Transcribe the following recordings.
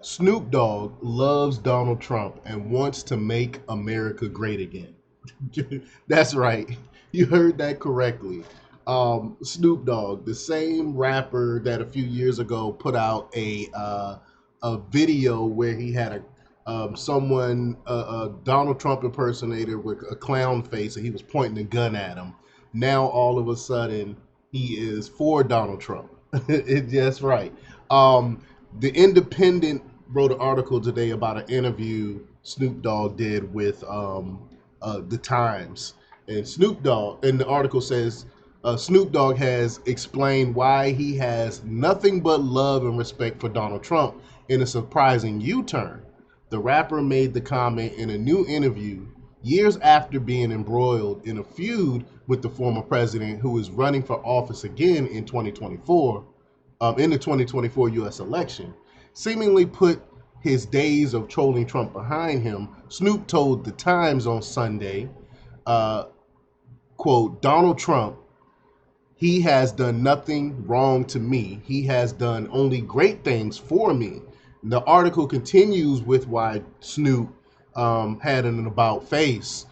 Snoop Dogg loves Donald Trump and wants to make America great again. That's right. You heard that correctly. Snoop Dogg, the same rapper that a few years ago put out a video where he had a Donald Trump impersonator with a clown face, and he was pointing a gun at him. Now all of a sudden he is for Donald Trump. That's right. The Independent wrote an article today about an interview Snoop Dogg did with the Times, and Snoop Dogg, and the article says Snoop Dogg has explained why he has nothing but love and respect for Donald Trump in a surprising U-turn. The rapper made the comment in a new interview years after being embroiled in a feud with the former president who is running for office again in 2024, in the 2024 U.S. election. Seemingly put his days of trolling Trump behind him, Snoop told the Times on Sunday, uh, quote, Donald Trump, he has done nothing wrong to me. He has done only great things for me. The article continues with why Snoop had an about face.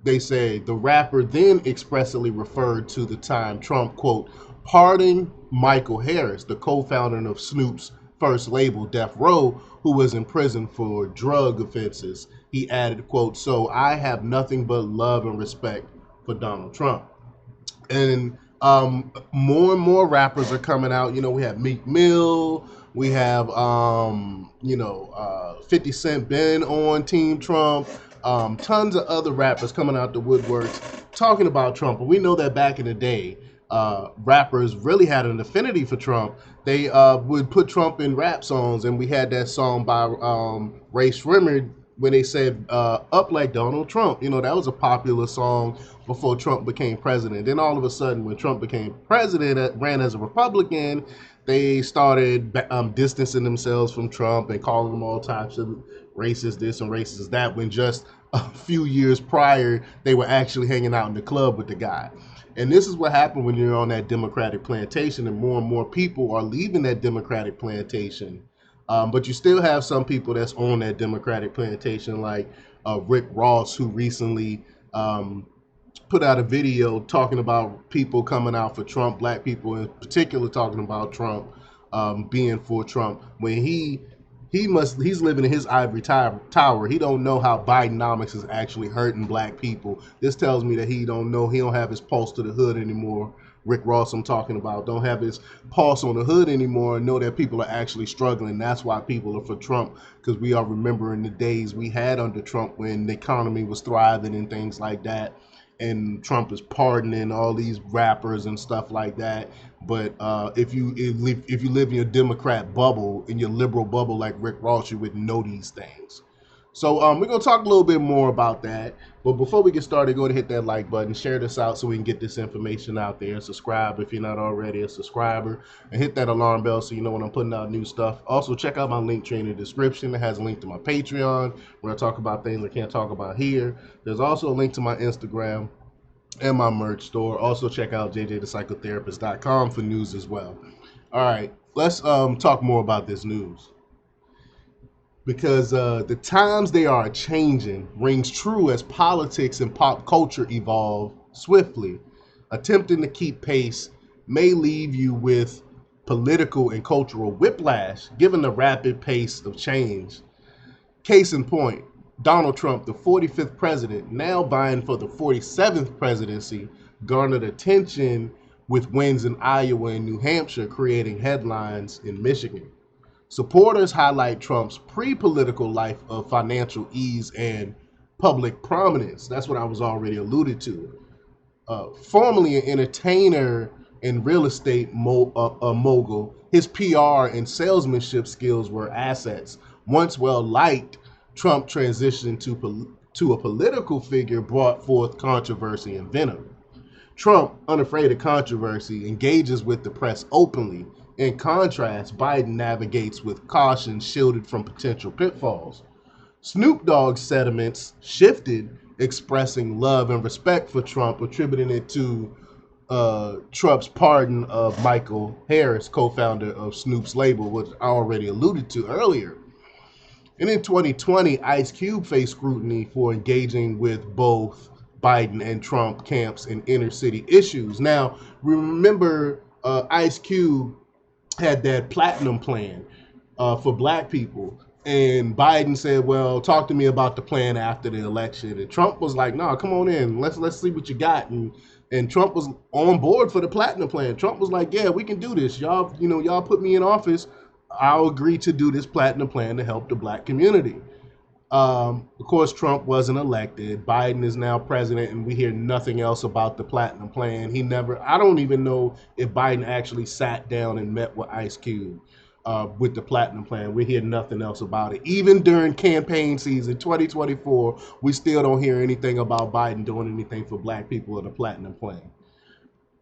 They say the rapper then expressly referred to the time Trump, quote, pardoned Michael Harris, the co-founder of Snoop's first label, Death Row, who was in prison for drug offenses. He added, quote, so I have nothing but love and respect for Donald Trump. And more and more rappers are coming out. You know, we have Meek Mill, we have 50 Cent been on Team Trump, tons of other rappers coming out the woodworks talking about Trump. And we know that back in the day, rappers really had an affinity for Trump. They would put Trump in rap songs, and we had that song by Ray Shrimmer when they said up like Donald Trump. You know, that was a popular song before Trump became president. Then all of a sudden, when Trump became president, ran as a Republican, they started distancing themselves from Trump and calling him all types of racist this and racist that, when just a few years prior, they were actually hanging out in the club with the guy. And this is what happened when you're on that Democratic plantation, and more people are leaving that Democratic plantation. But you still have some people that's on that Democratic plantation, like Rick Ross, who recently put out a video talking about people coming out for Trump, black people in particular, talking about Trump, being for Trump, when he's living in his ivory tower. He don't know how Bidenomics is actually hurting black people. This tells me that he don't have his pulse to the hood anymore. Rick Ross, I'm talking about, don't have his pulse on the hood anymore and know that people are actually struggling. That's why people are for Trump, because we are remembering the days we had under Trump when the economy was thriving and things like that. And Trump is pardoning all these rappers and stuff like that. But if you live in your Democrat bubble, in your liberal bubble like Rick Ross, you wouldn't know these things. So we're going to talk a little bit more about that. But before we get started, go ahead and hit that like button, share this out so we can get this information out there. Subscribe if you're not already a subscriber, and hit that alarm bell so you know when I'm putting out new stuff. Also, check out my link tree in the description. It has a link to my Patreon where I talk about things I can't talk about here. There's also a link to my Instagram and my merch store. Also, check out jjthepsychotherapist.com for news as well. All right, let's talk more about this news, because the times they are changing rings true as politics and pop culture evolve swiftly. Attempting to keep pace may leave you with political and cultural whiplash given the rapid pace of change. Case in point, Donald Trump, the 45th president, now vying for the 47th presidency, garnered attention with wins in Iowa and New Hampshire, creating headlines in Michigan. Supporters highlight Trump's pre-political life of financial ease and public prominence. That's what I was already alluded to. Formerly an entertainer and real estate mogul, his PR and salesmanship skills were assets. Once well liked, Trump transitioned to a political figure, brought forth controversy and venom. Trump, unafraid of controversy, engages with the press openly. In contrast, Biden navigates with caution, shielded from potential pitfalls. Snoop Dogg's sentiments shifted, expressing love and respect for Trump, attributing it to Trump's pardon of Michael Harris, co-founder of Snoop's label, which I already alluded to earlier. And in 2020, Ice Cube faced scrutiny for engaging with both Biden and Trump camps in inner city issues. Now, remember, Ice Cube had that platinum plan for black people. And Biden said, "Well, talk to me about the plan after the election." And Trump was like, "No, come on in. Let's see what you got." And Trump was on board for the platinum plan. Trump was like, "Yeah, we can do this. Y'all put me in office. I'll agree to do this platinum plan to help the black community." Of course, Trump wasn't elected. Biden is now president, and we hear nothing else about the platinum plan. I don't even know if Biden actually sat down and met with Ice Cube with the platinum plan. We hear nothing else about it. Even during campaign season 2024, we still don't hear anything about Biden doing anything for black people or the platinum plan.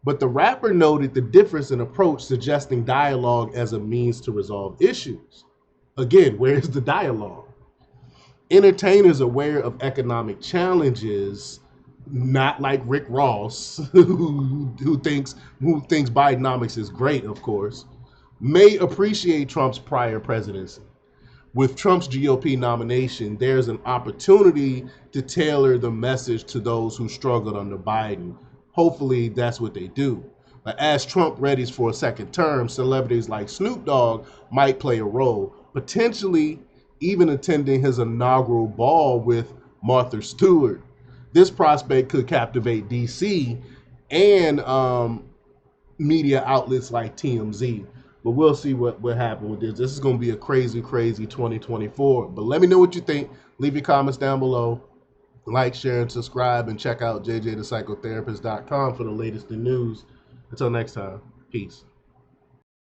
But the rapper noted the difference in approach, suggesting dialogue as a means to resolve issues. Again, where's the dialogue? Entertainers aware of economic challenges, not like Rick Ross, who thinks Bidenomics is great, of course, may appreciate Trump's prior presidency. With Trump's GOP nomination, there's an opportunity to tailor the message to those who struggled under Biden. Hopefully, that's what they do. But as Trump readies for a second term, celebrities like Snoop Dogg might play a role, potentially even attending his inaugural ball with Martha Stewart. This prospect could captivate DC and media outlets like TMZ. But we'll see what happens with this. This is going to be a crazy, crazy 2024. But let me know what you think. Leave your comments down below. Like, share, and subscribe. And check out jjthepsychotherapist.com for the latest in news. Until next time, peace.